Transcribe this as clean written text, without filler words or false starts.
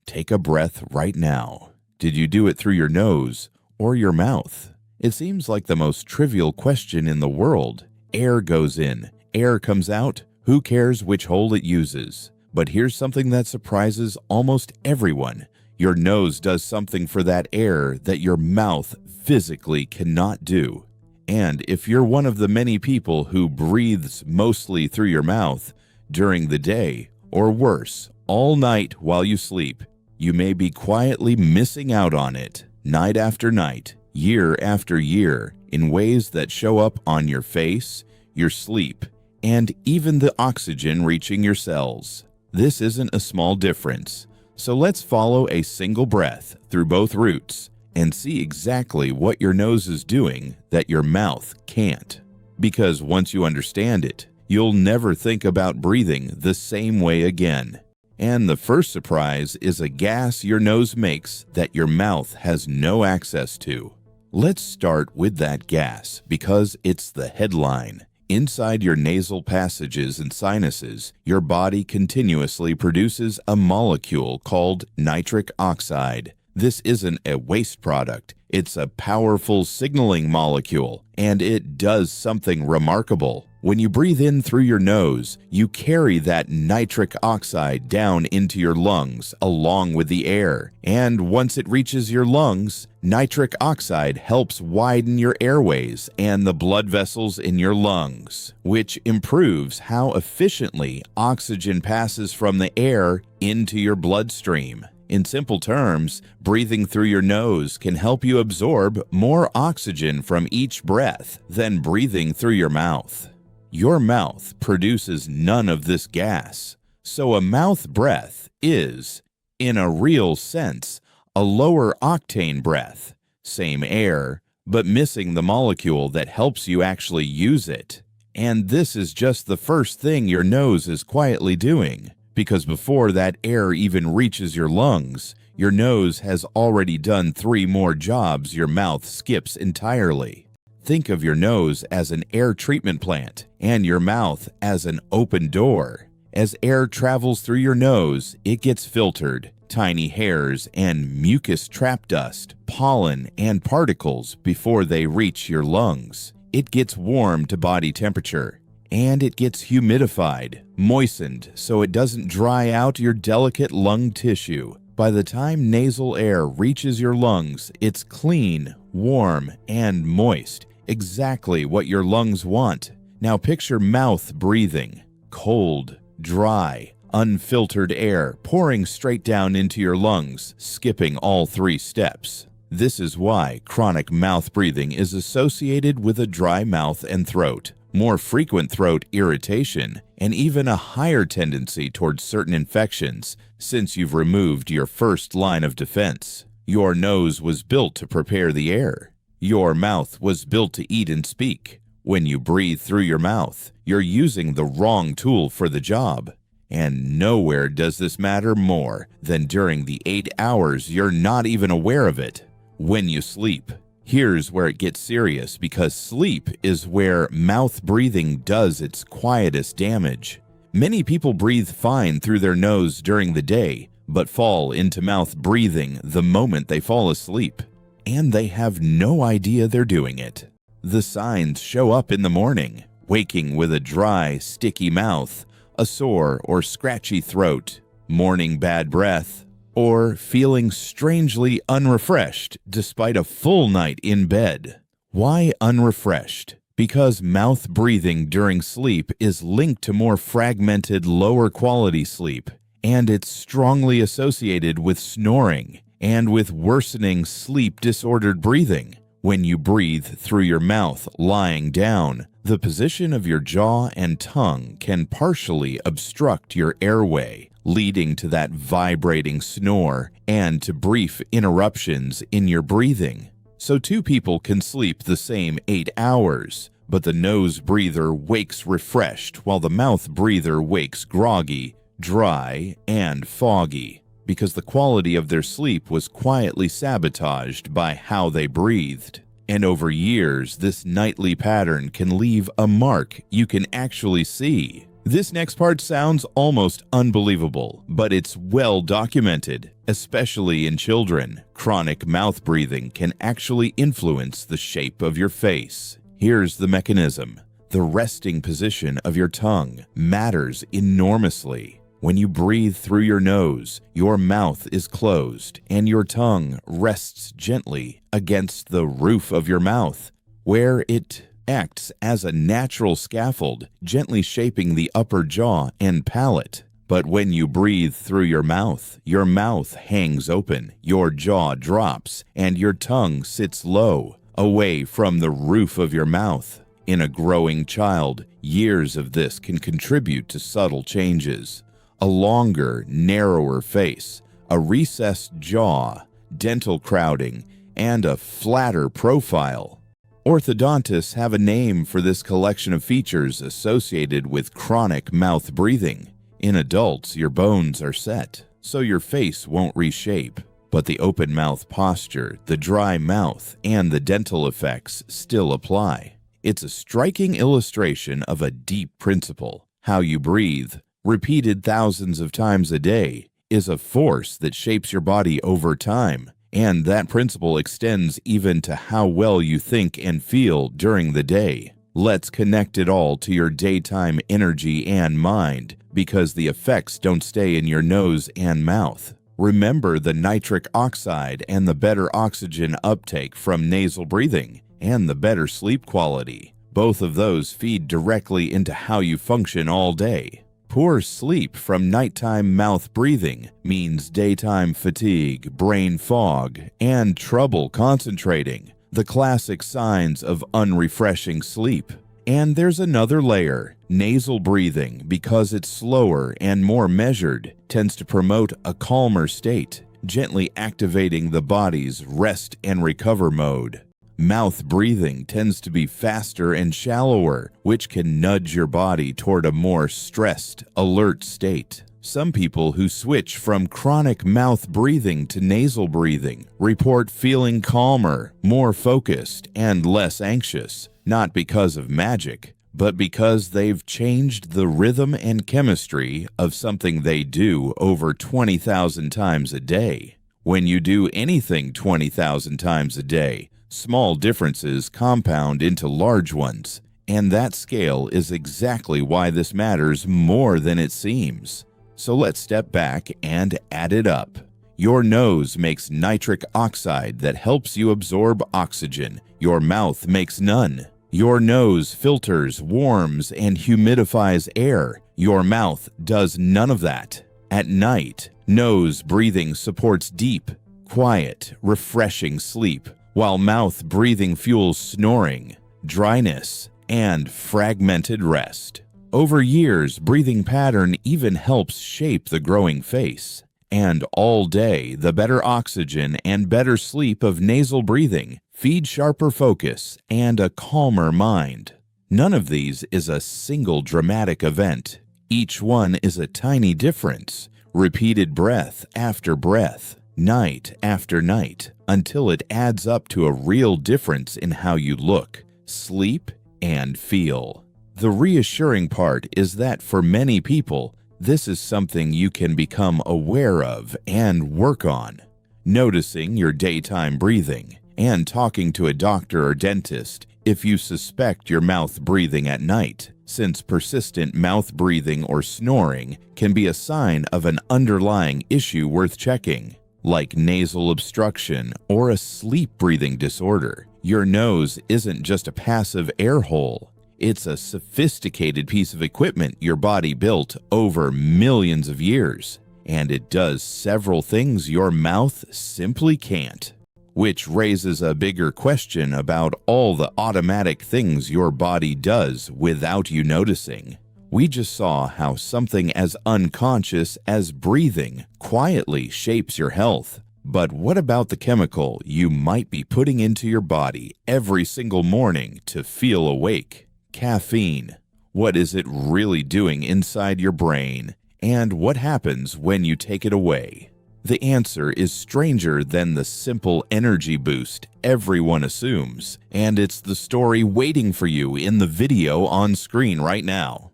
take a breath right now. Did you do it through your nose or your mouth? It seems like the most trivial question in the world. Air goes in, air comes out. Who cares which hole it uses? But here's something that surprises almost everyone. Your nose does something for that air that your mouth physically cannot do. And if you're one of the many people who breathes mostly through your mouth during the day, or worse, all night while you sleep, you may be quietly missing out on it, night after night, year after year, in ways that show up on your face, your sleep, and even the oxygen reaching your cells. This isn't a small difference. So let's follow a single breath through both routes and see exactly what your nose is doing that your mouth can't. Because once you understand it, you'll never think about breathing the same way again. And the first surprise is a gas your nose makes that your mouth has no access to. Let's start with that gas because it's the headline. Inside your nasal passages and sinuses, your body continuously produces a molecule called nitric oxide. This isn't a waste product. It's a powerful signaling molecule, and it does something remarkable. When you breathe in through your nose, you carry that nitric oxide down into your lungs along with the air. And once it reaches your lungs, nitric oxide helps widen your airways and the blood vessels in your lungs, which improves how efficiently oxygen passes from the air into your bloodstream. In simple terms, breathing through your nose can help you absorb more oxygen from each breath than breathing through your mouth. Your mouth produces none of this gas, so a mouth breath is, in a real sense, a lower octane breath. Same air, but missing the molecule that helps you actually use it. And this is just the first thing your nose is quietly doing, because before that air even reaches your lungs, your nose has already done 3 more jobs your mouth skips entirely. Think of your nose as an air treatment plant and your mouth as an open door. As air travels through your nose, it gets filtered. Tiny hairs and mucus trap dust, pollen, and particles before they reach your lungs. It gets warmed to body temperature, and it gets humidified, moistened so it doesn't dry out your delicate lung tissue. By the time nasal air reaches your lungs, it's clean, warm, and moist. Exactly what your lungs want. Now picture mouth breathing. Cold, dry, unfiltered air pouring straight down into your lungs, skipping all 3 steps. This is why chronic mouth breathing is associated with a dry mouth and throat, more frequent throat irritation, and even a higher tendency towards certain infections since you've removed your first line of defense. Your nose was built to prepare the air. Your mouth was built to eat and speak. When you breathe through your mouth, you're using the wrong tool for the job. And nowhere does this matter more than during the 8 hours you're not even aware of it. When you sleep. Here's where it gets serious because sleep is where mouth breathing does its quietest damage. Many people breathe fine through their nose during the day, but fall into mouth breathing the moment they fall asleep. And they have no idea they're doing it. The signs show up in the morning, waking with a dry, sticky mouth, a sore or scratchy throat, morning bad breath, or feeling strangely unrefreshed despite a full night in bed. Why unrefreshed? Because mouth breathing during sleep is linked to more fragmented, lower quality sleep, and it's strongly associated with snoring and with worsening sleep-disordered breathing. When you breathe through your mouth lying down, the position of your jaw and tongue can partially obstruct your airway, leading to that vibrating snore and to brief interruptions in your breathing. So 2 people can sleep the same 8 hours, but the nose breather wakes refreshed while the mouth breather wakes groggy, dry, and foggy, because the quality of their sleep was quietly sabotaged by how they breathed. And over years, this nightly pattern can leave a mark you can actually see. This next part sounds almost unbelievable, but it's well documented. Especially in children, chronic mouth breathing can actually influence the shape of your face. Here's the mechanism. The resting position of your tongue matters enormously. When you breathe through your nose, your mouth is closed and your tongue rests gently against the roof of your mouth, where it acts as a natural scaffold, gently shaping the upper jaw and palate. But when you breathe through your mouth hangs open, your jaw drops, and your tongue sits low, away from the roof of your mouth. In a growing child, years of this can contribute to subtle changes. A longer, narrower face, a recessed jaw, dental crowding, and a flatter profile. Orthodontists have a name for this collection of features associated with chronic mouth breathing. In adults, your bones are set, so your face won't reshape. But the open mouth posture, the dry mouth, and the dental effects still apply. It's a striking illustration of a deep principle. How you breathe, repeated thousands of times a day, is a force that shapes your body over time. And that principle extends even to how well you think and feel during the day. Let's connect it all to your daytime energy and mind, because the effects don't stay in your nose and mouth. Remember the nitric oxide and the better oxygen uptake from nasal breathing, and the better sleep quality. Both of those feed directly into how you function all day. Poor sleep from nighttime mouth breathing means daytime fatigue, brain fog, and trouble concentrating, the classic signs of unrefreshing sleep. And there's another layer. Nasal breathing, because it's slower and more measured, tends to promote a calmer state, gently activating the body's rest and recover mode. Mouth breathing tends to be faster and shallower, which can nudge your body toward a more stressed, alert state. Some people who switch from chronic mouth breathing to nasal breathing report feeling calmer, more focused, and less anxious, not because of magic, but because they've changed the rhythm and chemistry of something they do over 20,000 times a day. When you do anything 20,000 times a day, small differences compound into large ones, and that scale is exactly why this matters more than it seems. So let's step back and add it up. Your nose makes nitric oxide that helps you absorb oxygen. Your mouth makes none. Your nose filters, warms, and humidifies air. Your mouth does none of that. At night, nose breathing supports deep, quiet, refreshing sleep, while mouth breathing fuels snoring, dryness, and fragmented rest. Over years, breathing pattern even helps shape the growing face. And all day, the better oxygen and better sleep of nasal breathing feed sharper focus and a calmer mind. None of these is a single dramatic event. Each one is a tiny difference, repeated breath after breath, night after night, until it adds up to a real difference in how you look, sleep, and feel. The reassuring part is that for many people, this is something you can become aware of and work on. Noticing your daytime breathing and talking to a doctor or dentist if you suspect your mouth breathing at night, since persistent mouth breathing or snoring can be a sign of an underlying issue worth checking, like nasal obstruction or a sleep breathing disorder. Your nose isn't just a passive air hole. It's a sophisticated piece of equipment your body built over millions of years, and it does several things your mouth simply can't. Which raises a bigger question about all the automatic things your body does without you noticing. We just saw how something as unconscious as breathing quietly shapes your health. But what about the chemical you might be putting into your body every single morning to feel awake? Caffeine. What is it really doing inside your brain? And what happens when you take it away? The answer is stranger than the simple energy boost everyone assumes, and it's the story waiting for you in the video on screen right now.